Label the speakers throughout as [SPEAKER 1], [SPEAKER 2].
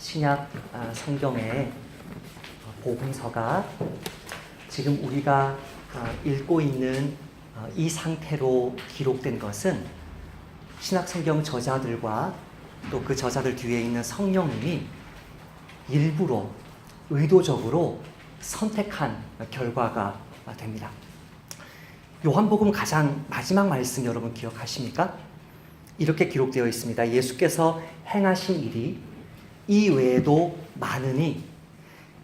[SPEAKER 1] 신약 성경의 복음서가 지금 우리가 읽고 있는 이 상태로 기록된 것은 신약 성경 저자들과 또 그 저자들 뒤에 있는 성령님이 일부러 의도적으로 선택한 결과가 됩니다. 요한복음 가장 마지막 말씀 여러분 기억하십니까? 이렇게 기록되어 있습니다. 예수께서 행하신 일이 이 외에도 많으니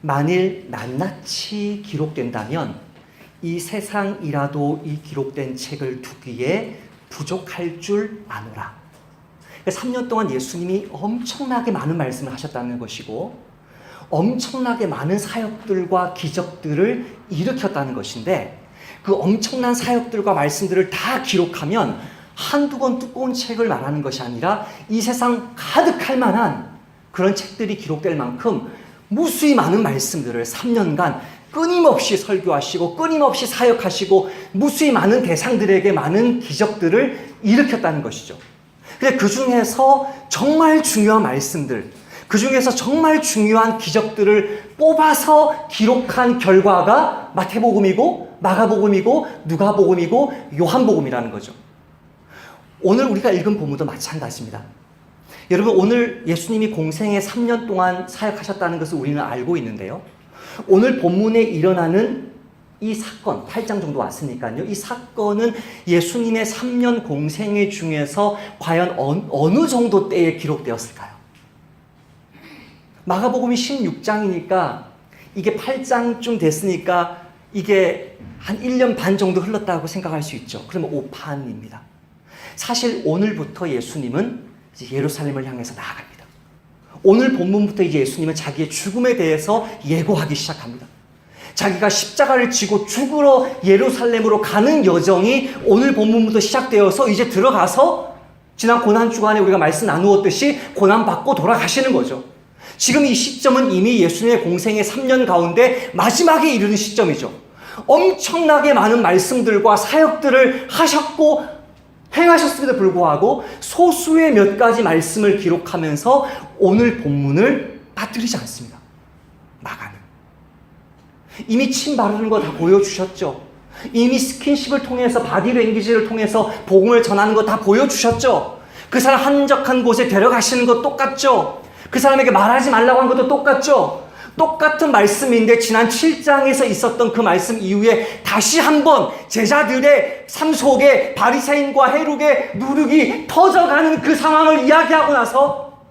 [SPEAKER 1] 만일 낱낱이 기록된다면 이 세상이라도 이 기록된 책을 두기에 부족할 줄 아노라. 3년 동안 예수님이 엄청나게 많은 말씀을 하셨다는 것이고 엄청나게 많은 사역들과 기적들을 일으켰다는 것인데 그 엄청난 사역들과 말씀들을 다 기록하면 한두 권 두꺼운 책을 말하는 것이 아니라 이 세상 가득할 만한 그런 책들이 기록될 만큼 무수히 많은 말씀들을 3년간 끊임없이 설교하시고 끊임없이 사역하시고 무수히 많은 대상들에게 많은 기적들을 일으켰다는 것이죠. 근데 그 중에서 정말 중요한 말씀들, 그 중에서 정말 중요한 기적들을 뽑아서 기록한 결과가 마태복음이고 마가복음이고 누가복음이고 요한복음이라는 거죠. 오늘 우리가 읽은 본문도 마찬가지입니다. 여러분, 오늘 예수님이 공생에 3년 동안 사역하셨다는 것을 우리는 알고 있는데요. 오늘 본문에 일어나는 이 사건, 8장 정도 왔으니까요. 이 사건은 예수님의 3년 공생애 중에서 과연 어느 정도 때에 기록되었을까요? 마가복음이 16장이니까 이게 8장쯤 됐으니까 이게 한 1년 반 정도 흘렀다고 생각할 수 있죠. 그러면 오판입니다. 사실 오늘부터 예수님은 이제 예루살렘을 향해서 나아갑니다. 오늘 본문부터 이제 예수님은 자기의 죽음에 대해서 예고하기 시작합니다. 자기가 십자가를 지고 죽으러 예루살렘으로 가는 여정이 오늘 본문부터 시작되어서 이제 들어가서 지난 고난주간에 우리가 말씀 나누었듯이 고난받고 돌아가시는 거죠. 지금 이 시점은 이미 예수님의 공생의 3년 가운데 마지막에 이르는 시점이죠. 엄청나게 많은 말씀들과 사역들을 하셨고 행하셨음에도 불구하고 소수의 몇 가지 말씀을 기록하면서 오늘 본문을 빠뜨리지 않습니다. 마가는. 이미 침 바르는 거 다 보여주셨죠. 이미 스킨십을 통해서 바디랭귀지를 통해서 복음을 전하는 거 다 보여주셨죠. 그 사람 한적한 곳에 데려가시는 거 똑같죠. 그 사람에게 말하지 말라고 한 것도 똑같죠. 똑같은 말씀인데 지난 7장에서 있었던 그 말씀 이후에 다시 한번 제자들의 삶 속에 바리새인과 헤롯의 누룩이 터져가는 그 상황을 이야기하고 나서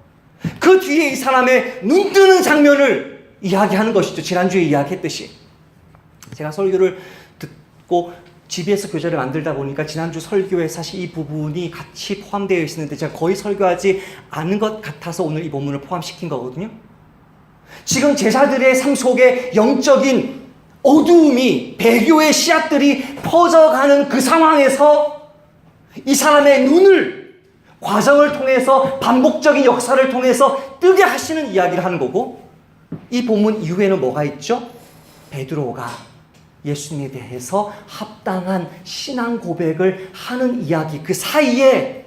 [SPEAKER 1] 그 뒤에 이 사람의 눈 뜨는 장면을 이야기하는 것이죠. 지난주에 이야기했듯이. 제가 설교를 듣고 GBS 교재를 만들다 보니까 지난주 설교에 사실 이 부분이 같이 포함되어 있었는데 제가 거의 설교하지 않은 것 같아서 오늘 이 본문을 포함시킨 거거든요. 지금 제자들의 삶 속에 영적인 어두움이 배교의 씨앗들이 퍼져가는 그 상황에서 이 사람의 눈을 과정을 통해서 반복적인 역사를 통해서 뜨게 하시는 이야기를 하는 거고 이 본문 이후에는 뭐가 있죠? 베드로가 예수님에 대해서 합당한 신앙 고백을 하는 이야기, 그 사이에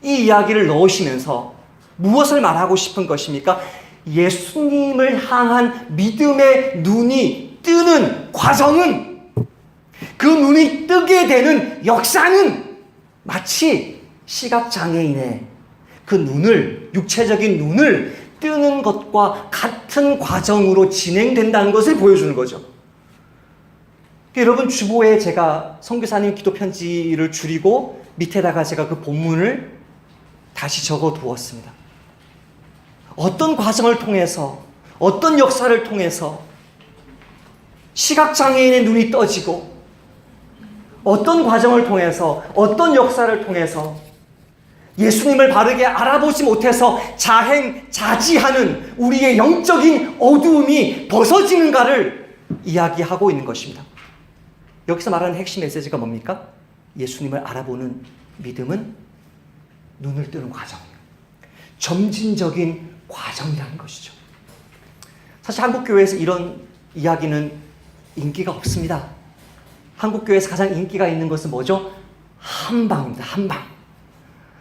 [SPEAKER 1] 이 이야기를 넣으시면서 무엇을 말하고 싶은 것입니까? 예수님을 향한 믿음의 눈이 뜨는 과정은, 그 눈이 뜨게 되는 역사는 마치 시각장애인의 그 눈을, 육체적인 눈을 뜨는 것과 같은 과정으로 진행된다는 것을 보여주는 거죠. 여러분, 주보에 제가 선교사님 기도 편지를 줄이고 밑에다가 제가 그 본문을 다시 적어 두었습니다. 어떤 과정을 통해서, 어떤 역사를 통해서 시각장애인의 눈이 떠지고 어떤 과정을 통해서, 어떤 역사를 통해서 예수님을 바르게 알아보지 못해서 자행자지하는 우리의 영적인 어두움이 벗어지는가를 이야기하고 있는 것입니다. 여기서 말하는 핵심 메시지가 뭡니까? 예수님을 알아보는 믿음은 눈을 뜨는 과정이에요. 점진적인 과정이라는 것이죠. 사실 한국교회에서 이런 이야기는 인기가 없습니다. 한국교회에서 가장 인기가 있는 것은 뭐죠? 한방입니다. 한방.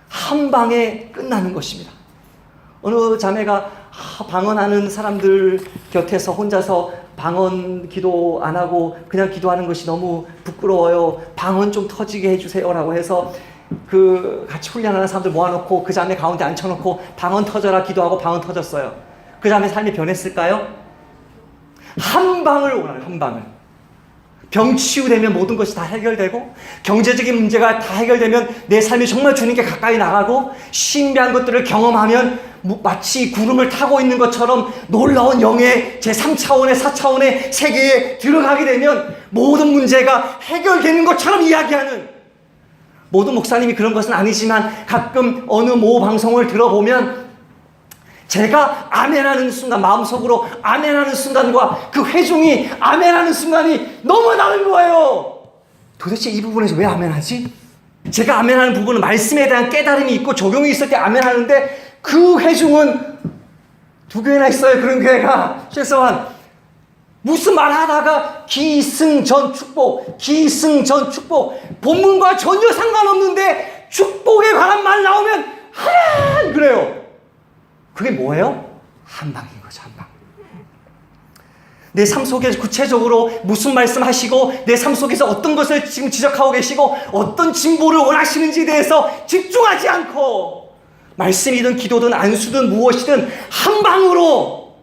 [SPEAKER 1] 한 방에 끝나는 것입니다. 어느 자매가 방언하는 사람들 곁에서 혼자서 방언 기도 안 하고 그냥 기도하는 것이 너무 부끄러워요. 방언 좀 터지게 해주세요라고 해서 그 같이 훈련하는 사람들 모아놓고 그 자매 가운데 앉혀놓고 방언 터져라 기도하고 방언 터졌어요. 그 자매 삶이 변했을까요? 한 방을 원하는 한 방을. 병 치유되면 모든 것이 다 해결되고 경제적인 문제가 다 해결되면 내 삶이 정말 주님께 가까이 나가고 신비한 것들을 경험하면 마치 구름을 타고 있는 것처럼 놀라운 영의 제3차원의 4차원의 세계에 들어가게 되면 모든 문제가 해결되는 것처럼 이야기하는, 모든 목사님이 그런 것은 아니지만 가끔 어느 모 방송을 들어보면 제가 아멘하는 순간, 마음속으로 아멘하는 순간과 그 회중이 아멘하는 순간이 너무 다른 거예요. 도대체 이 부분에서 왜 아멘하지? 제가 아멘하는 부분은 말씀에 대한 깨달음이 있고 적용이 있을 때 아멘하는데 그 회중은 2교회나 있어요. 그런 교회가 최소한 무슨 말하다가 기승전 축복, 기승전 축복, 본문과 전혀 상관없는데 축복에 관한 말 나오면 하란 그래요. 그게 뭐예요? 한 방인 거죠, 한 방. 내 삶 속에 구체적으로 무슨 말씀하시고 내 삶 속에서 어떤 것을 지금 지적하고 계시고 어떤 진보를 원하시는지에 대해서 집중하지 않고 말씀이든 기도든 안수든 무엇이든 한 방으로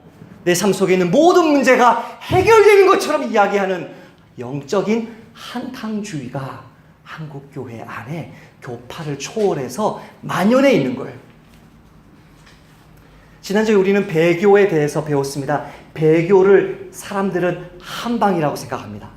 [SPEAKER 1] 내 삶 속에 있는 모든 문제가 해결되는 것처럼 이야기하는 영적인 한탕주의가 한국교회 안에 교파를 초월해서 만연해 있는 거예요. 지난주에 우리는 배교에 대해서 배웠습니다. 배교를 사람들은 한방이라고 생각합니다.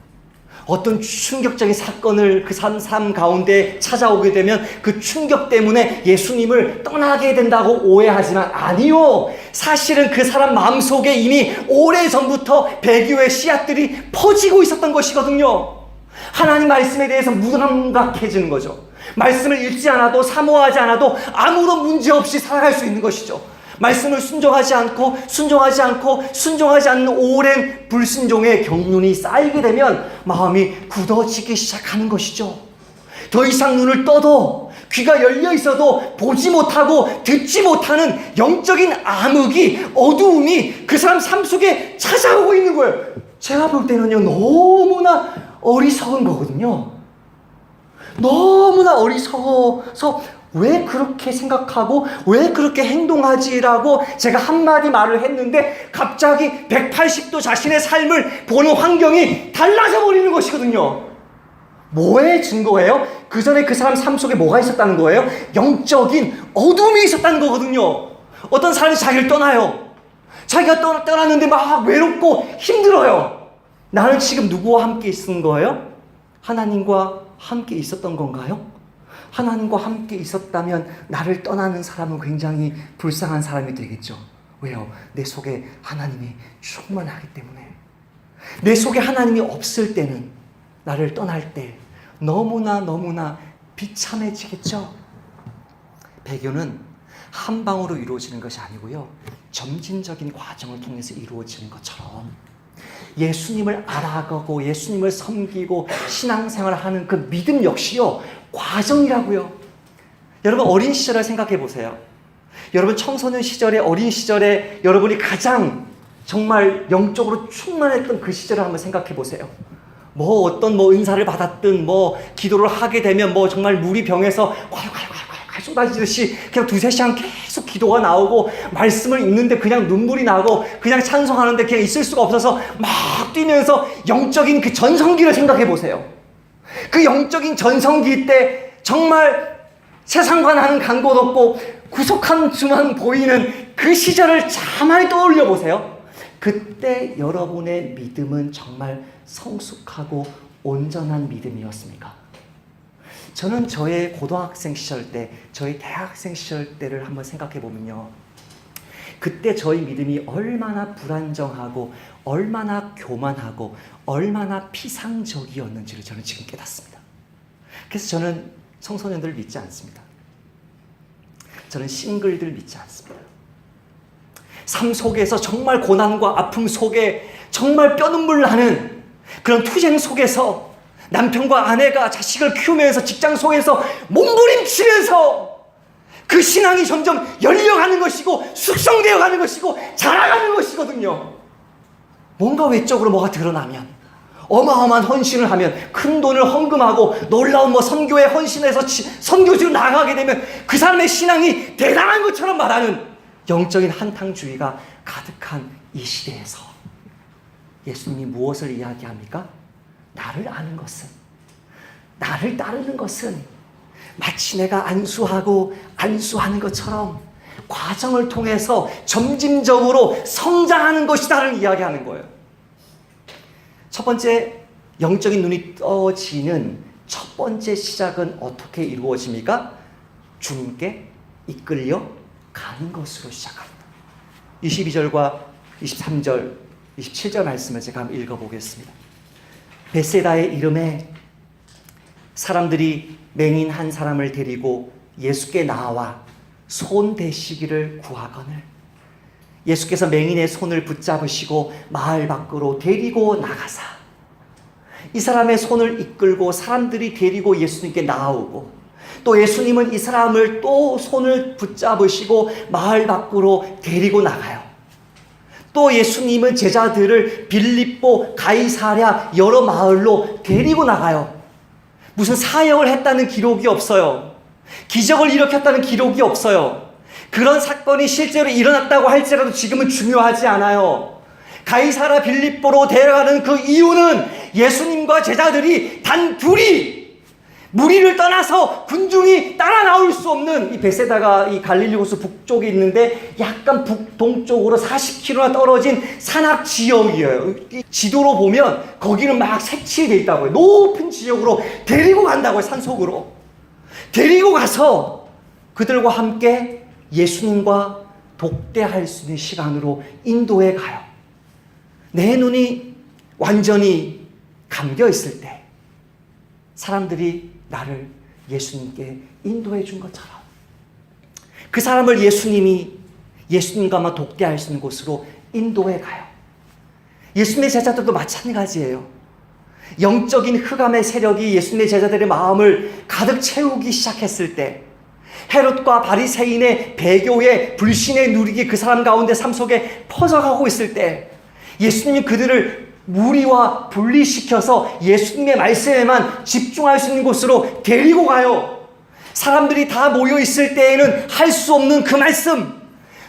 [SPEAKER 1] 어떤 충격적인 사건을 그 삶 가운데 찾아오게 되면 그 충격 때문에 예수님을 떠나게 된다고 오해하지만 아니요. 사실은 그 사람 마음속에 이미 오래전부터 배교의 씨앗들이 퍼지고 있었던 것이거든요. 하나님 말씀에 대해서 무감각해지는 거죠. 말씀을 읽지 않아도 사모하지 않아도 아무런 문제 없이 살아갈 수 있는 것이죠. 말씀을 순종하지 않는 오랜 불순종의 경륜이 쌓이게 되면 마음이 굳어지기 시작하는 것이죠. 더 이상 눈을 떠도 귀가 열려 있어도 보지 못하고 듣지 못하는 영적인 암흑이, 어두움이 그 사람 삶 속에 찾아오고 있는 거예요. 제가 볼 때는요, 너무나 어리석은 거거든요. 너무나 어리석어서 왜 그렇게 생각하고 왜 그렇게 행동하지라고 제가 한마디 말을 했는데 갑자기 180도 자신의 삶을 보는 환경이 달라져 버리는 것이거든요. 뭐의 증거예요? 그 전에 그 사람 삶 속에 뭐가 있었다는 거예요? 영적인 어둠이 있었다는 거거든요. 어떤 사람이 자기를 떠나요. 자기가 떠났는데 막 외롭고 힘들어요. 나는 지금 누구와 함께 있은 거예요? 하나님과 함께 있었던 건가요? 하나님과 함께 있었다면 나를 떠나는 사람은 굉장히 불쌍한 사람이 되겠죠. 왜요? 내 속에 하나님이 충만하기 때문에. 내 속에 하나님이 없을 때는, 나를 떠날 때 너무나 비참해지겠죠. 배교는 한 방으로 이루어지는 것이 아니고요, 점진적인 과정을 통해서 이루어지는 것처럼 예수님을 알아가고 예수님을 섬기고 신앙생활을 하는 그 믿음 역시요, 과정이라고요. 여러분 어린 시절을 생각해 보세요. 여러분 청소년 시절에, 어린 시절에 여러분이 가장 정말 영적으로 충만했던 그 시절을 한번 생각해 보세요. 어떤 은사를 받았든 기도를 하게 되면 정말 물이 병에서 콸콸콸콸 쏟아지듯이 그냥 2-3시간 계속 기도가 나오고 말씀을 읽는데 그냥 눈물이 나고 그냥 찬송하는데 그냥 있을 수가 없어서 막 뛰면서 영적인 그 전성기를 생각해 보세요. 그 영적인 전성기 때 정말 세상과 간 곳 없고 구속한 주만 보이는 그 시절을 가만히 떠올려 보세요. 그때 여러분의 믿음은 정말 성숙하고 온전한 믿음이었습니까? 저는 저의 고등학생 시절 때, 저의 대학생 시절 때를 한번 생각해 보면요, 그때 저희 믿음이 얼마나 불안정하고 얼마나 교만하고 얼마나 피상적이었는지를 저는 지금 깨닫습니다. 그래서 저는 청소년들을 믿지 않습니다. 저는 싱글들 믿지 않습니다. 삶 속에서 정말 고난과 아픔 속에 정말 뼈눈물 나는 그런 투쟁 속에서 남편과 아내가 자식을 키우면서 직장 속에서 몸부림치면서 그 신앙이 점점 열려가는 것이고 숙성되어 가는 것이고 자라가는 것이거든요. 뭔가 외적으로 뭐가 드러나면, 어마어마한 헌신을 하면, 큰 돈을 헌금하고 놀라운 선교에 헌신해서 선교지로 나가게 되면 그 사람의 신앙이 대단한 것처럼 말하는 영적인 한탕주의가 가득한 이 시대에서 예수님이 무엇을 이야기합니까? 나를 아는 것은, 나를 따르는 것은 마치 내가 안수하는 것처럼 과정을 통해서 점진적으로 성장하는 것이다를 이야기하는 거예요. 첫 번째, 영적인 눈이 떠지는 첫 번째 시작은 어떻게 이루어집니까? 주님께 이끌려 가는 것으로 시작합니다. 22절과 23절, 27절 말씀을 제가 한번 읽어보겠습니다. 벳세다의 이름에 사람들이 맹인 한 사람을 데리고 예수께 나와 손 대시기를 구하거늘 예수께서 맹인의 손을 붙잡으시고 마을 밖으로 데리고 나가사 이 사람의 손을 이끌고 사람들이 데리고 예수님께 나오고 또 예수님은 이 사람을 또 손을 붙잡으시고 마을 밖으로 데리고 나가요. 또 예수님은 제자들을 빌립보, 가이사랴 여러 마을로 데리고 나가요. 무슨 사역을 했다는 기록이 없어요. 기적을 일으켰다는 기록이 없어요. 그런 사건이 실제로 일어났다고 할지라도 지금은 중요하지 않아요. 가이사랴 빌립보로 데려가는 그 이유는 예수님과 제자들이 단 둘이 무리를 떠나서 군중이 따라 나올 수 없는 이 벳세다가 이 갈릴리 호수 북쪽에 있는데 약간 북동쪽으로 40km나 떨어진 산악 지역이에요. 이 지도로 보면 거기는 막 색칠되어 있다고 해요. 높은 지역으로 데리고 간다고 해요. 산속으로 데리고 가서 그들과 함께 예수님과 독대할 수 있는 시간으로 인도해 가요. 내 눈이 완전히 감겨 있을 때 사람들이 나를 예수님께 인도해 준 것처럼 그 사람을 예수님이 예수님과만 독대할 수 있는 곳으로 인도해 가요. 예수님의 제자들도 마찬가지예요. 영적인 흑암의 세력이 예수님의 제자들의 마음을 가득 채우기 시작했을 때 헤롯과 바리새인의 배교의 불신의 누룩이 그 사람 가운데 삶 속에 퍼져가고 있을 때 예수님이 그들을 무리와 분리시켜서 예수님의 말씀에만 집중할 수 있는 곳으로 데리고 가요. 사람들이 다 모여 있을 때에는 할 수 없는 그 말씀,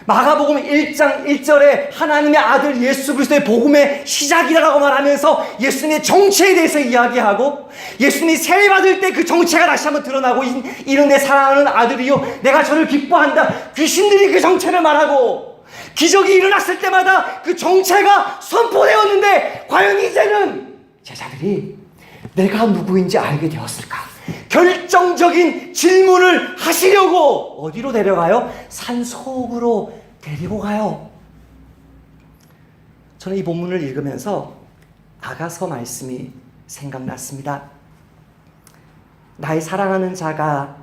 [SPEAKER 1] 마가복음 1장 1절에 하나님의 아들 예수 그리스도의 복음의 시작이라고 말하면서 예수님의 정체에 대해서 이야기하고 예수님이 세례받을 때 그 정체가 다시 한번 드러나고 이는 내 사랑하는 아들이요 내가 저를 기뻐한다. 귀신들이 그 정체를 말하고 기적이 일어났을 때마다 그 정체가 선포되었는데 과연 이제는 제자들이 내가 누구인지 알게 되었을까? 결정적인 질문을 하시려고 어디로 데려가요? 산속으로 데리고 가요. 저는 이 본문을 읽으면서 아가서 말씀이 생각났습니다. 나의 사랑하는 자가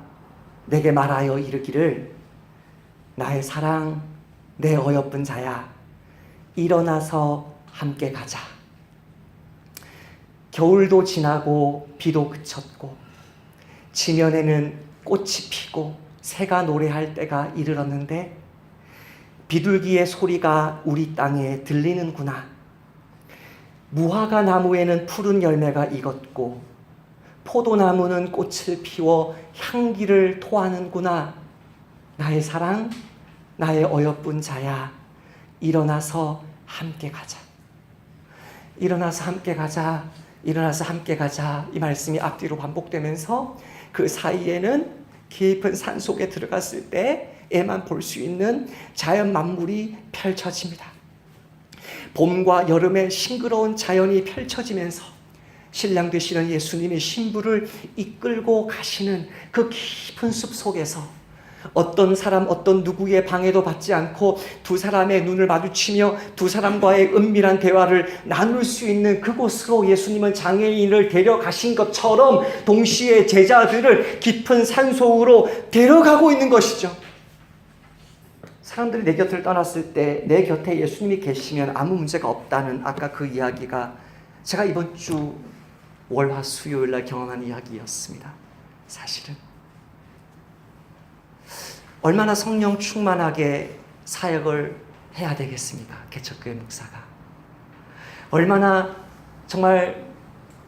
[SPEAKER 1] 내게 말하여 이르기를 나의 사랑 내 어여쁜 자야 일어나서 함께 가자. 겨울도 지나고 비도 그쳤고 지면에는 꽃이 피고 새가 노래할 때가 이르렀는데 비둘기의 소리가 우리 땅에 들리는구나. 무화과 나무에는 푸른 열매가 익었고 포도나무는 꽃을 피워 향기를 토하는구나. 나의 사랑 나의 어여쁜 자야 일어나서 함께 가자. 일어나서 함께 가자. 일어나서 함께 가자. 이 말씀이 앞뒤로 반복되면서 그 사이에는 깊은 산속에 들어갔을 때에만 볼 수 있는 자연 만물이 펼쳐집니다. 봄과 여름의 싱그러운 자연이 펼쳐지면서 신랑 되시는 예수님의 신부를 이끌고 가시는 그 깊은 숲 속에서 어떤 사람 어떤 누구의 방해도 받지 않고 두 사람의 눈을 마주치며 두 사람과의 은밀한 대화를 나눌 수 있는 그곳으로 예수님은 장애인을 데려가신 것처럼 동시에 제자들을 깊은 산속으로 데려가고 있는 것이죠. 사람들이 내 곁을 떠났을 때 내 곁에 예수님이 계시면 아무 문제가 없다는 아까 그 이야기가 제가 이번 주 월화 수요일 날 경험한 이야기였습니다. 사실은 얼마나 성령 충만하게 사역을 해야 되겠습니까? 개척교회 목사가. 얼마나 정말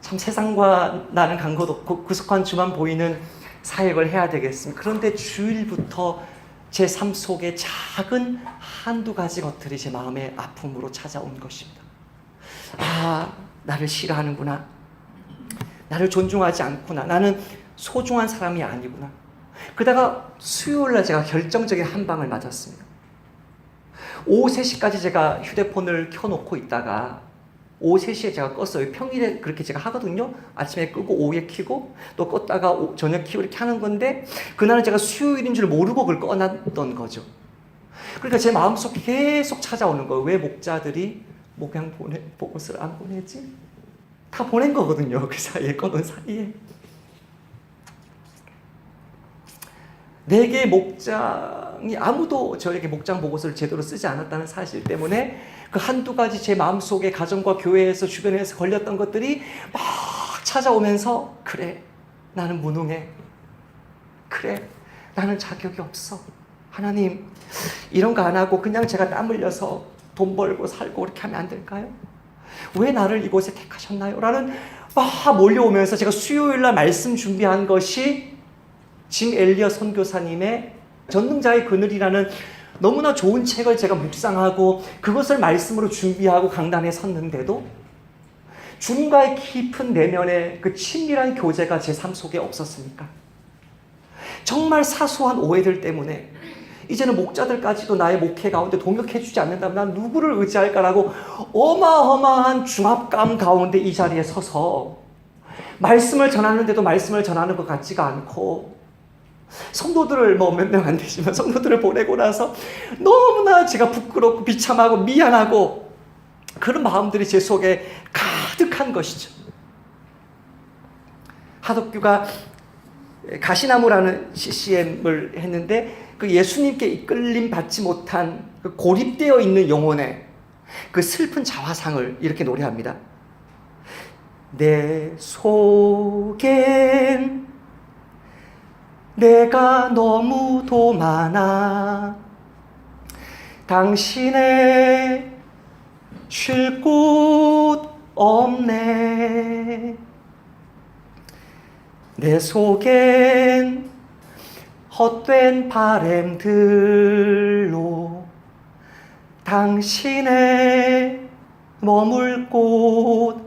[SPEAKER 1] 참 세상과 나는 간것 없고 구속한 주만 보이는 사역을 해야 되겠습니까? 그런데 주일부터 제 삶 속에 작은 한두 가지 것들이 제 마음의 아픔으로 찾아온 것입니다. 아, 나를 싫어하는구나. 나를 존중하지 않구나. 나는 소중한 사람이 아니구나. 그러다가 수요일날 제가 결정적인 한 방을 맞았습니다. 오후 3시까지 제가 휴대폰을 켜놓고 있다가 오후 3시에 제가 껐어요. 평일에 그렇게 제가 하거든요. 아침에 끄고 오후에 켜고 또 껐다가 저녁 켜고 이렇게 하는 건데 그날은 제가 수요일인 줄 모르고 그걸 꺼놨던 거죠. 그러니까 제 마음속에 계속 찾아오는 거예요. 왜 목자들이 목양 보고서를 안 보내지? 다 보낸 거거든요. 그 사이에 꺼놓은 사이에. 내게 목장이 아무도 저에게 목장 보고서를 제대로 쓰지 않았다는 사실 때문에 그 한두 가지 제 마음속에 가정과 교회에서 주변에서 걸렸던 것들이 막 찾아오면서 그래 나는 무능해. 그래 나는 자격이 없어. 하나님 이런 거 안 하고 그냥 제가 땀 흘려서 돈 벌고 살고 그렇게 하면 안 될까요? 왜 나를 이곳에 택하셨나요? 라는 막 몰려오면서 제가 수요일날 말씀 준비한 것이 짐 엘리엇 선교사님의 전능자의 그늘이라는 너무나 좋은 책을 제가 묵상하고 그것을 말씀으로 준비하고 강단에 섰는데도 주님과의 깊은 내면의 그 친밀한 교제가 제 삶 속에 없었습니까? 정말 사소한 오해들 때문에 이제는 목자들까지도 나의 목회 가운데 동역해주지 않는다면 난 누구를 의지할까라고 어마어마한 중압감 가운데 이 자리에 서서 말씀을 전하는데도 말씀을 전하는 것 같지가 않고 성도들을 몇 명 안 되지만 성도들을 보내고 나서 너무나 제가 부끄럽고 비참하고 미안하고 그런 마음들이 제 속에 가득한 것이죠. 하덕규가 가시나무라는 CCM을 했는데 그 예수님께 이끌림 받지 못한 그 고립되어 있는 영혼의 그 슬픈 자화상을 이렇게 노래합니다. 내 속엔 내가 너무도 많아 당신의 쉴 곳 없네 내 속엔 헛된 바램들로 당신의 머물 곳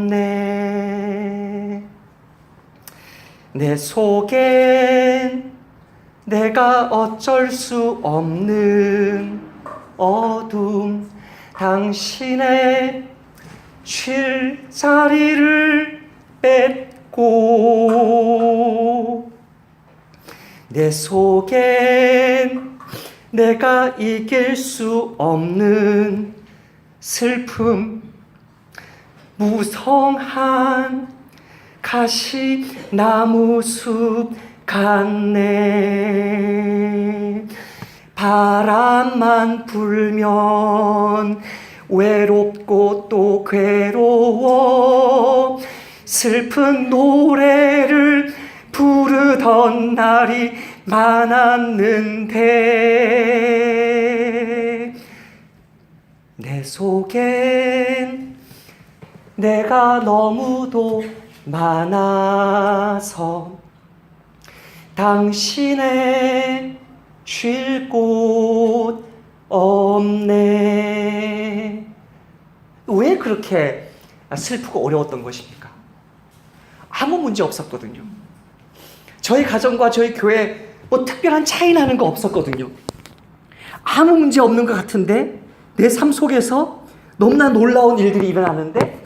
[SPEAKER 1] 없네 내 속엔 내가 어쩔 수 없는 어둠 당신의 쉴 자리를 뺏고 내 속엔 내가 이길 수 없는 슬픔 무성한 가시나무 숲 같네 바람만 불면 외롭고 또 괴로워 슬픈 노래를 부르던 날이 많았는데 내 속엔 내가 너무도 많아서 당신의 쉴 곳 없네. 왜 그렇게 슬프고 어려웠던 것입니까? 아무 문제 없었거든요. 저희 가정과 저희 교회 뭐 특별한 차이 나는 거 없었거든요. 아무 문제 없는 것 같은데 내 삶 속에서 너무나 놀라운 일들이 일어나는데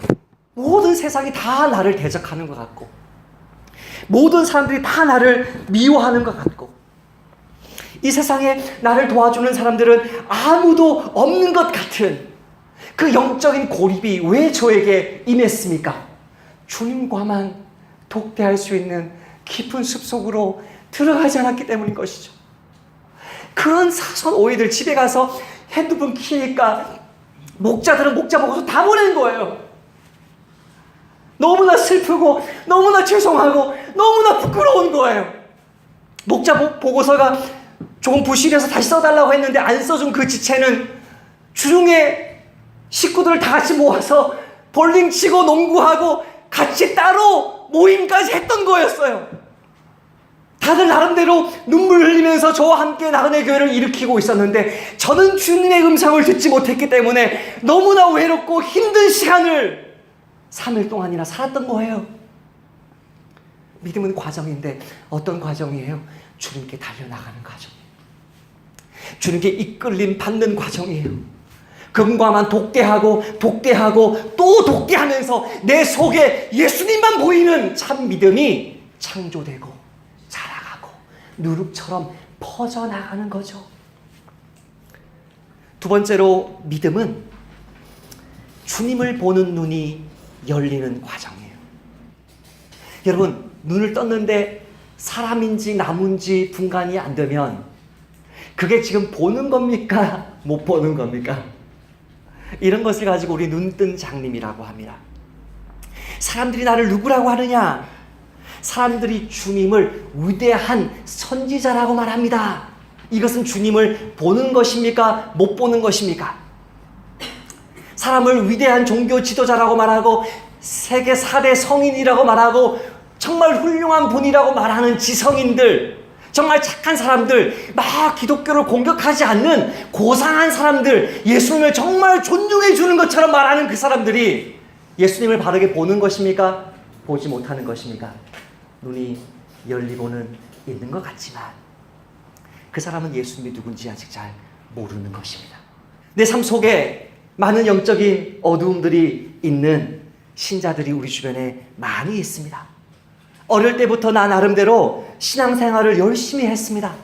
[SPEAKER 1] 모든 세상이 다 나를 대적하는 것 같고 모든 사람들이 다 나를 미워하는 것 같고 이 세상에 나를 도와주는 사람들은 아무도 없는 것 같은 그 영적인 고립이 왜 저에게 임했습니까? 주님과만 독대할 수 있는 깊은 숲속으로 들어가지 않았기 때문인 것이죠. 그런 사소한 오해들 집에 가서 핸드폰 키니까 목자들은 목자 보고서 다 보낸 거예요. 너무나 슬프고 너무나 죄송하고 너무나 부끄러운 거예요. 목자 보고서가 조금 부실해서 다시 써달라고 했는데 안 써준 그 지체는 주중에 식구들을 다 같이 모아서 볼링 치고 농구하고 같이 따로 모임까지 했던 거였어요. 다들 나름대로 눈물 흘리면서 저와 함께 나그네 교회를 일으키고 있었는데 저는 주님의 음성을 듣지 못했기 때문에 너무나 외롭고 힘든 시간을 3일 동안이나 살았던 거예요. 믿음은 과정인데 어떤 과정이에요? 주님께 달려나가는 과정. 주님께 이끌림 받는 과정이에요. 그분과만 독대하고 또 독대하면서 내 속에 예수님만 보이는 참 믿음이 창조되고 자라가고 누룩처럼 퍼져나가는 거죠. 두 번째로 믿음은 주님을 보는 눈이 열리는 과정이에요. 여러분, 눈을 떴는데 사람인지 나무인지 분간이 안 되면 그게 지금 보는 겁니까? 못 보는 겁니까? 이런 것을 가지고 우리 눈뜬 장님이라고 합니다. 사람들이 나를 누구라고 하느냐? 사람들이 주님을 위대한 선지자라고 말합니다. 이것은 주님을 보는 것입니까? 못 보는 것입니까? 사람을 위대한 종교 지도자라고 말하고 세계 4대 성인이라고 말하고 정말 훌륭한 분이라고 말하는 지성인들, 정말 착한 사람들, 막 기독교를 공격하지 않는 고상한 사람들, 예수님을 정말 존중해 주는 것처럼 말하는 그 사람들이 예수님을 바르게 보는 것입니까? 보지 못하는 것입니까? 눈이 열리고는 있는 것 같지만 그 사람은 예수님이 누군지 아직 잘 모르는 것입니다. 내 삶 속에 많은 영적인 어두움들이 있는 신자들이 우리 주변에 많이 있습니다. 어릴 때부터 나 나름대로 신앙생활을 열심히 했습니다.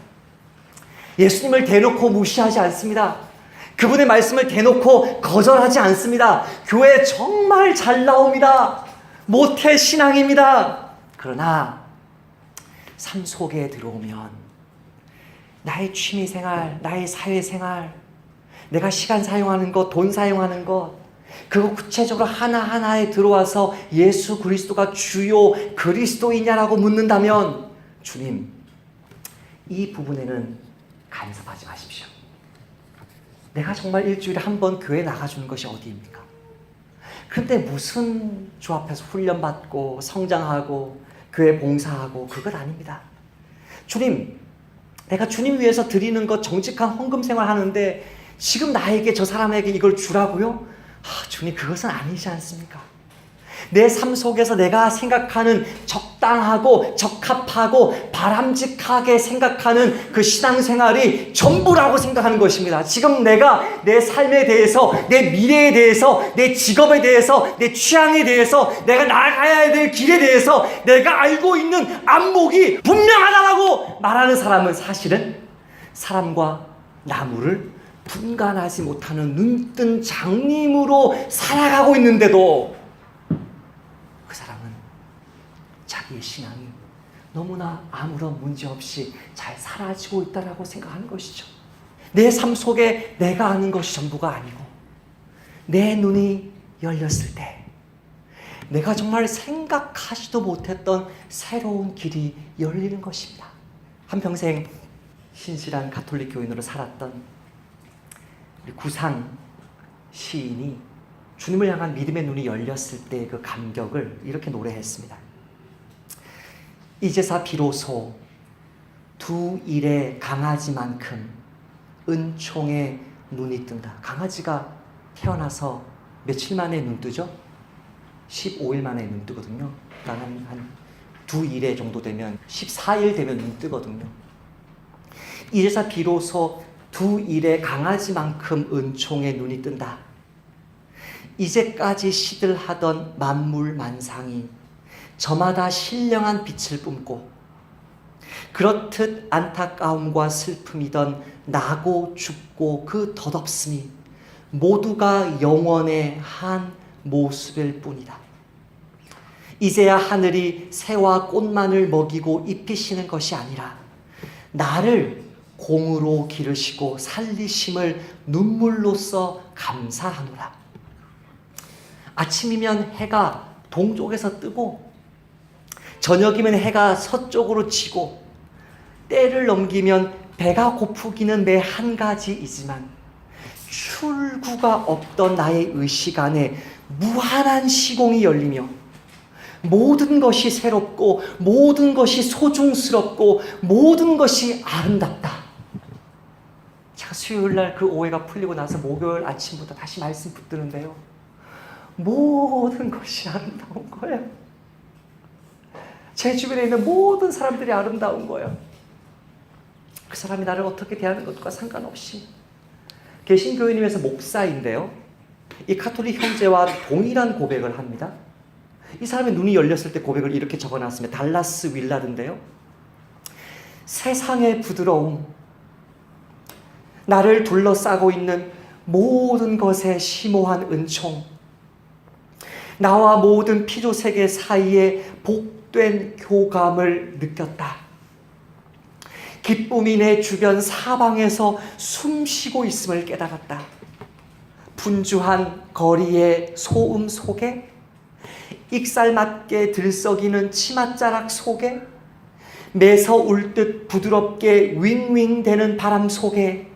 [SPEAKER 1] 예수님을 대놓고 무시하지 않습니다. 그분의 말씀을 대놓고 거절하지 않습니다. 교회 정말 잘 나옵니다. 모태 신앙입니다. 그러나 삶 속에 들어오면 나의 취미생활, 나의 사회생활, 내가 시간 사용하는 것, 돈 사용하는 것, 그거 구체적으로 하나하나에 들어와서 예수 그리스도가 주요 그리스도이냐라고 묻는다면 주님, 이 부분에는 간섭하지 마십시오. 내가 정말 일주일에 한 번 교회 나가주는 것이 어디입니까? 그런데 무슨 주 앞에서 훈련받고 성장하고 교회 봉사하고 그것 아닙니다. 주님, 내가 주님 위해서 드리는 것 정직한 헌금 생활 하는데 지금 나에게 저 사람에게 이걸 주라고요? 주님, 그것은 아니지 않습니까? 내 삶 속에서 내가 생각하는 적당하고 적합하고 바람직하게 생각하는 그 신앙생활이 전부라고 생각하는 것입니다. 지금 내가 내 삶에 대해서, 내 미래에 대해서, 내 직업에 대해서, 내 취향에 대해서, 내가 나아가야 될 길에 대해서 내가 알고 있는 안목이 분명하다고 말하는 사람은 사실은 사람과 나무를 분간하지 못하는 눈뜬 장님으로 살아가고 있는데도 그 사람은 자기의 신앙이 너무나 아무런 문제없이 잘 사라지고 있다고 생각하는 것이죠. 내 삶 속에 내가 아는 것이 전부가 아니고 내 눈이 열렸을 때 내가 정말 생각하지도 못했던 새로운 길이 열리는 것입니다. 한평생 신실한 가톨릭 교인으로 살았던 구상 시인이 주님을 향한 믿음의 눈이 열렸을 때 그 감격을 이렇게 노래했습니다. 이제사 비로소 두 일의 강아지만큼 은총의 눈이 뜬다. 강아지가 태어나서 며칠 만에 눈 뜨죠? 15일 만에 눈 뜨거든요. 그러니까 한 두 일의 정도 되면 14일 되면 눈 뜨거든요. 이제사 비로소 두 일의 강아지만큼 은총의 눈이 뜬다. 이제까지 시들하던 만물 만상이 저마다 신령한 빛을 뿜고 그렇듯 안타까움과 슬픔이던 나고 죽고 그 덧없음이 모두가 영원의 한 모습일 뿐이다. 이제야 하늘이 새와 꽃만을 먹이고 입히시는 것이 아니라 나를 공으로 기르시고 살리심을 눈물로써 감사하노라. 아침이면 해가 동쪽에서 뜨고 저녁이면 해가 서쪽으로 지고 때를 넘기면 배가 고프기는 매 한 가지이지만 출구가 없던 나의 의식 안에 무한한 시공이 열리며 모든 것이 새롭고 모든 것이 소중스럽고 모든 것이 아름답다. 제가 수요일날 그 오해가 풀리고 나서 목요일 아침부터 다시 말씀 붙드는데요, 모든 것이 아름다운 거예요. 제 주변에 있는 모든 사람들이 아름다운 거예요. 그 사람이 나를 어떻게 대하는 것과 상관없이. 개신교인이면서 목사인데요, 이 가톨릭 형제와 동일한 고백을 합니다. 이 사람의 눈이 열렸을 때 고백을 이렇게 적어놨습니다. 달라스 윌라드인데요, 세상의 부드러움, 나를 둘러싸고 있는 모든 것의 심오한 은총, 나와 모든 피조세계 사이에 복된 교감을 느꼈다. 기쁨이 내 주변 사방에서 숨쉬고 있음을 깨달았다. 분주한 거리의 소음 속에, 익살맞게 들썩이는 치맛자락 속에, 매서 울 듯 부드럽게 윙윙대는 바람 속에,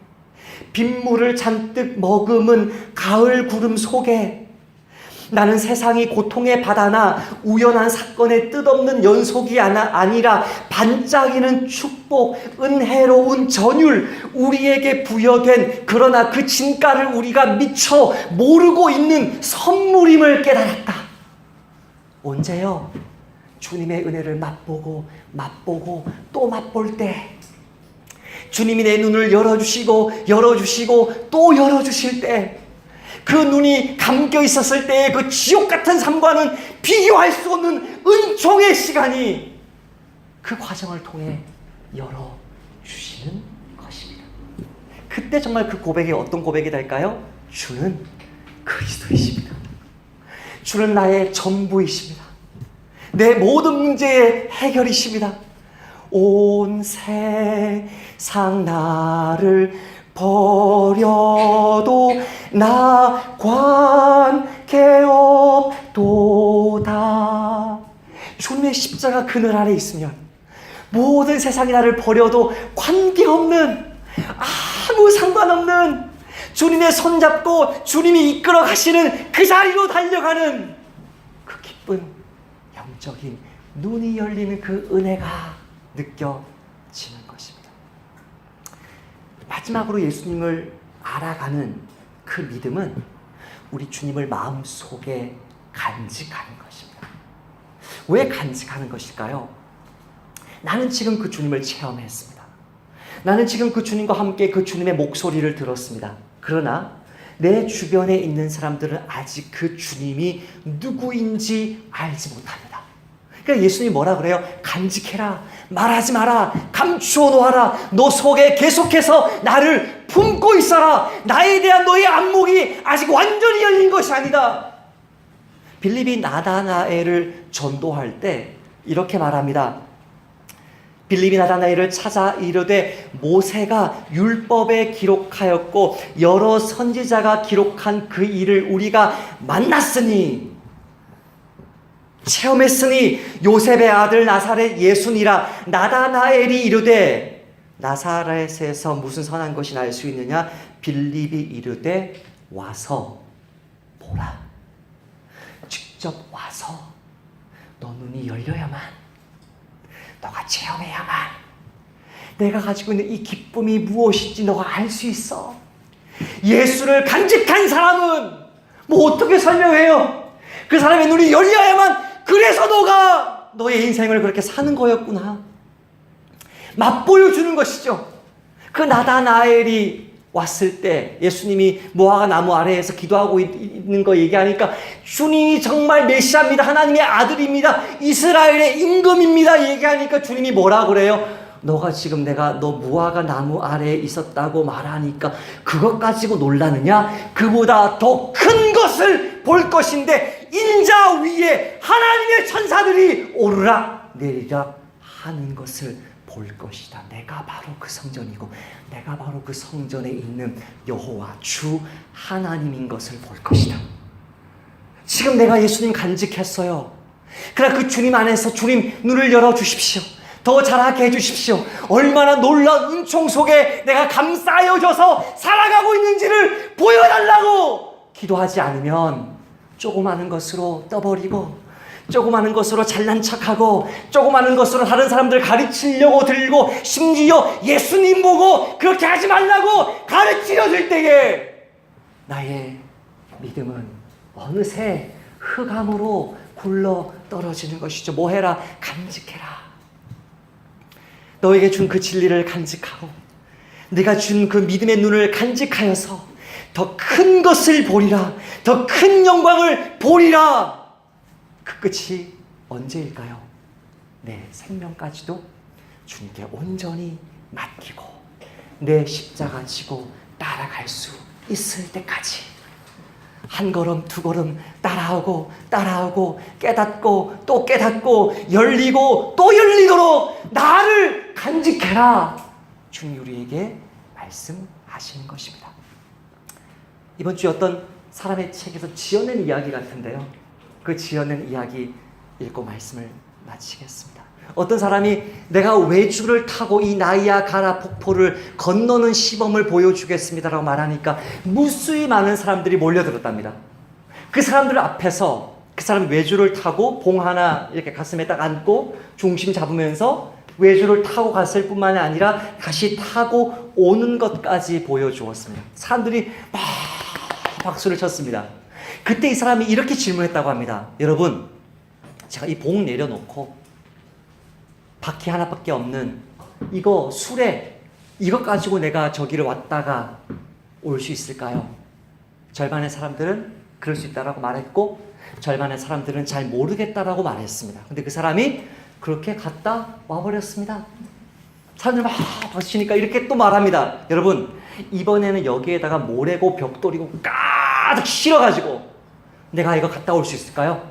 [SPEAKER 1] 빗물을 잔뜩 머금은 가을 구름 속에, 나는 세상이 고통의 바다나 우연한 사건의 뜻없는 연속이 아니라 반짝이는 축복, 은혜로운 전율, 우리에게 부여된, 그러나 그 진가를 우리가 미처 모르고 있는 선물임을 깨달았다. 언제요? 주님의 은혜를 맛보고 또 맛볼 때, 주님이 내 눈을 열어주시고 또 열어주실 때, 그 눈이 감겨 있었을 때의 그 지옥 같은 삶과는 비교할 수 없는 은총의 시간이 그 과정을 통해 열어주시는 것입니다. 그때 정말 그 고백이 어떤 고백이 될까요? 주는 그리스도이십니다. 주는 나의 전부이십니다. 내 모든 문제의 해결이십니다. 온 세상 나를 버려도 나 관계없도다. 주님의 십자가 그늘 아래 있으면 모든 세상이 나를 버려도 관계없는, 아무 상관없는, 주님의 손잡고 주님이 이끌어 가시는 그 자리로 달려가는 그 기쁜 영적인 눈이 열리는 그 은혜가 느껴지는 것입니다. 마지막으로 예수님을 알아가는 그 믿음은 우리 주님을 마음속에 간직하는 것입니다. 왜 간직하는 것일까요? 나는 지금 그 주님을 체험했습니다. 나는 지금 그 주님과 함께 그 주님의 목소리를 들었습니다. 그러나 내 주변에 있는 사람들은 아직 그 주님이 누구인지 알지 못합니다. 그러니까 예수님이 뭐라 그래요? 간직해라, 말하지 마라, 감추어 놓아라, 너 속에 계속해서 나를 품고 있어라. 나에 대한 너의 안목이 아직 완전히 열린 것이 아니다. 빌립이 나다나엘을 전도할 때 이렇게 말합니다. 빌립이 나다나엘을 찾아 이르되 모세가 율법에 기록하였고 여러 선지자가 기록한 그 일을 우리가 만났으니, 체험했으니 요셉의 아들 나사렛 예수니라. 나다나엘이 이르되 나사렛에서 무슨 선한 것이 날 수 있느냐? 빌립이 이르되 와서 보라. 직접 와서 너 눈이 열려야만, 너가 체험해야만 내가 가지고 있는 이 기쁨이 무엇인지 너가 알 수 있어. 예수를 간직한 사람은 뭐 어떻게 설명해요? 그 사람의 눈이 열려야만, 그래서 너가 너의 인생을 그렇게 사는 거였구나, 맛보여주는 것이죠. 그 나다나엘이 왔을 때 예수님이 무화과 나무 아래에서 기도하고 있는 거 얘기하니까 주님이 정말 메시아입니다, 하나님의 아들입니다, 이스라엘의 임금입니다 얘기하니까 주님이 뭐라 그래요? 너가 지금 내가 너 무화과 나무 아래에 있었다고 말하니까 그것 가지고 놀라느냐? 그보다 더 큰 것을 볼 것인데 인자 위에 하나님의 천사들이 오르락 내리락 하는 것을 볼 것이다. 내가 바로 그 성전이고 내가 바로 그 성전에 있는 여호와 주 하나님인 것을 볼 것이다. 지금 내가 예수님 간직했어요. 그러나 그 주님 안에서 주님 눈을 열어주십시오. 더 자라게 해주십시오. 얼마나 놀라운 은총 속에 내가 감싸여져서 살아가고 있는지를 보여달라고 기도하지 않으면 조그마한 것으로 떠버리고, 조그마한 것으로 잘난 척하고, 조그마한 것으로 다른 사람들 가르치려고 들고, 심지어 예수님 보고 그렇게 하지 말라고 가르치려 들 때에 나의 믿음은 어느새 흑암으로 굴러 떨어지는 것이죠. 뭐해라? 간직해라. 너에게 준 그 진리를 간직하고, 내가 준 그 믿음의 눈을 간직하여서 더 큰 것을 보리라. 더 큰 영광을 보리라. 그 끝이 언제일까요? 내 생명까지도 주님께 온전히 맡기고 내 십자가 지고 따라갈 수 있을 때까지 한 걸음 두 걸음 따라오고 깨닫고 또 깨닫고 열리고 또 열리도록 나를 간직해라. 주님 우리에게 말씀하시는 것입니다. 이번 주에 어떤 사람의 책에서 지어낸 이야기 같은데요. 그 지어낸 이야기 읽고 말씀을 마치겠습니다. 어떤 사람이 내가 외주를 타고 이 나이아가라 폭포를 건너는 시범을 보여주겠습니다라고 말하니까 무수히 많은 사람들이 몰려들었답니다. 그 사람들 앞에서 그 사람 외주를 타고 봉 하나 이렇게 가슴에 딱 안고 중심 잡으면서 외주를 타고 갔을 뿐만이 아니라 다시 타고 오는 것까지 보여주었습니다. 사람들이 막 박수를 쳤습니다. 그때 이 사람이 이렇게 질문했다고 합니다. 여러분, 제가 이 봉 내려놓고 바퀴 하나밖에 없는 이거 수레, 이것 가지고 내가 저기를 왔다가 올 수 있을까요? 절반의 사람들은 그럴 수 있다라고 말했고, 절반의 사람들은 잘 모르겠다라고 말했습니다. 근데 그 사람이 그렇게 갔다 와버렸습니다. 사람들 막 박수치니까 이렇게 또 말합니다. 여러분, 이번에는 여기에다가 모래고 벽돌이고 가득 실어가지고 내가 이거 갔다 올 수 있을까요?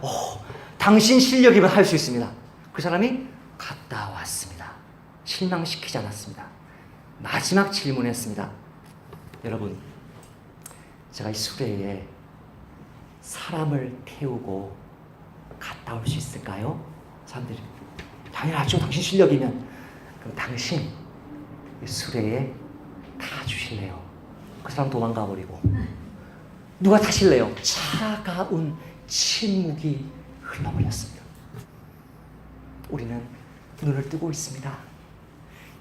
[SPEAKER 1] 당신 실력이면 할 수 있습니다. 그 사람이 갔다 왔습니다. 실망시키지 않았습니다. 마지막 질문했습니다. 여러분, 제가 이 수레에 사람을 태우고 갔다 올 수 있을까요? 사람들이 당연하죠. 당신 실력이면. 그럼 당신 이 수레에 타주실래요? 그 사람 도망가 버리고 누가 타실래요? 차가운 침묵이 흘러버렸습니다. 우리는 눈을 뜨고 있습니다.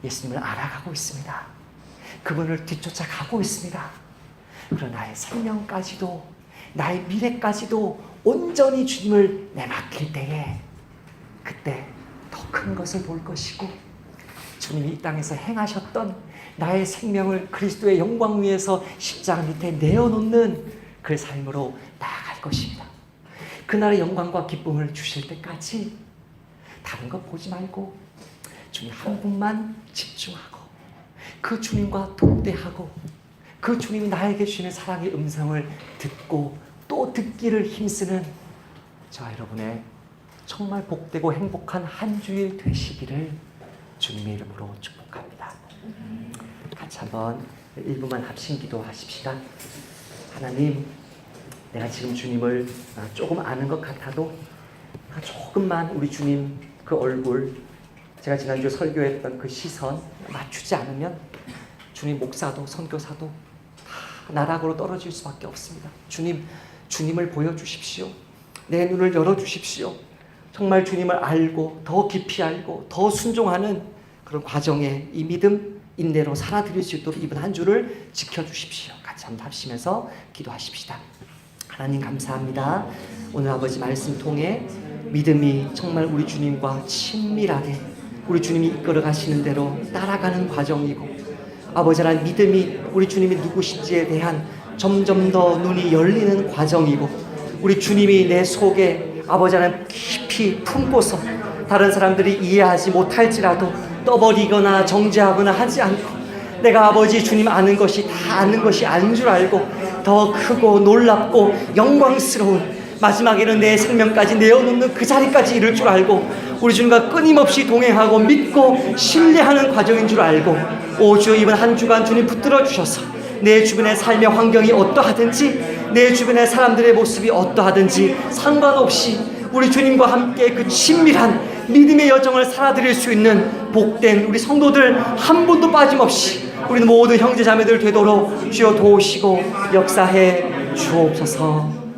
[SPEAKER 1] 예수님을 알아가고 있습니다. 그분을 뒤쫓아가고 있습니다. 그러나 나의 생명까지도 나의 미래까지도 온전히 주님을 내맡길 때에 그때 더 큰 것을 볼 것이고 주님이 이 땅에서 행하셨던 나의 생명을 그리스도의 영광 위에서 십자가 밑에 내어놓는 그 삶으로 나아갈 것입니다. 그날의 영광과 기쁨을 주실 때까지 다른 거 보지 말고 주님 한 분만 집중하고 그 주님과 독대하고 그 주님이 나에게 주시는 사랑의 음성을 듣고 또 듣기를 힘쓰는 저와 여러분의 정말 복되고 행복한 한 주일 되시기를 주님의 이름으로 축복합니다. 같이 한번 1분만 합심 기도하십시다. 하나님, 내가 지금 주님을 조금 아는 것 같아도 조금만 우리 주님 그 얼굴, 제가 지난주 설교했던 그 시선 맞추지 않으면 주님 목사도 선교사도 다 나락으로 떨어질 수밖에 없습니다. 주님, 주님을 보여주십시오. 내 눈을 열어주십시오. 정말 주님을 알고 더 깊이 알고 더 순종하는 그런 과정에 이 믿음, 인내로 살아드릴 수 있도록 이번 한 주를 지켜주십시오. 같이 한번 합심해서 기도하십시다. 하나님 감사합니다. 오늘 아버지 말씀 통해 믿음이 정말 우리 주님과 친밀하게 우리 주님이 이끌어 가시는 대로 따라가는 과정이고 아버지 하나님 믿음이 우리 주님이 누구신지에 대한 점점 더 눈이 열리는 과정이고 우리 주님이 내 속에 아버지 하나님 깊이 품고서 다른 사람들이 이해하지 못할지라도 떠버리거나 정죄하거나 하지 않고 내가 아버지 주님 아는 것이 다 아는 것이 아닌 줄 알고 더 크고 놀랍고 영광스러운 마지막에는 내 생명까지 내어놓는 그 자리까지 이룰 줄 알고 우리 주님과 끊임없이 동행하고 믿고 신뢰하는 과정인 줄 알고 오 주여 이번 한 주간 주님 붙들어 주셔서 내 주변의 삶의 환경이 어떠하든지 내 주변의 사람들의 모습이 어떠하든지 상관없이 우리 주님과 함께 그 친밀한 믿음의 여정을 살아드릴 수 있는 복된 우리 성도들 한 분도 빠짐없이 우리는 모든 형제 자매들 되도록 주여 도우시고 역사해 주옵소서.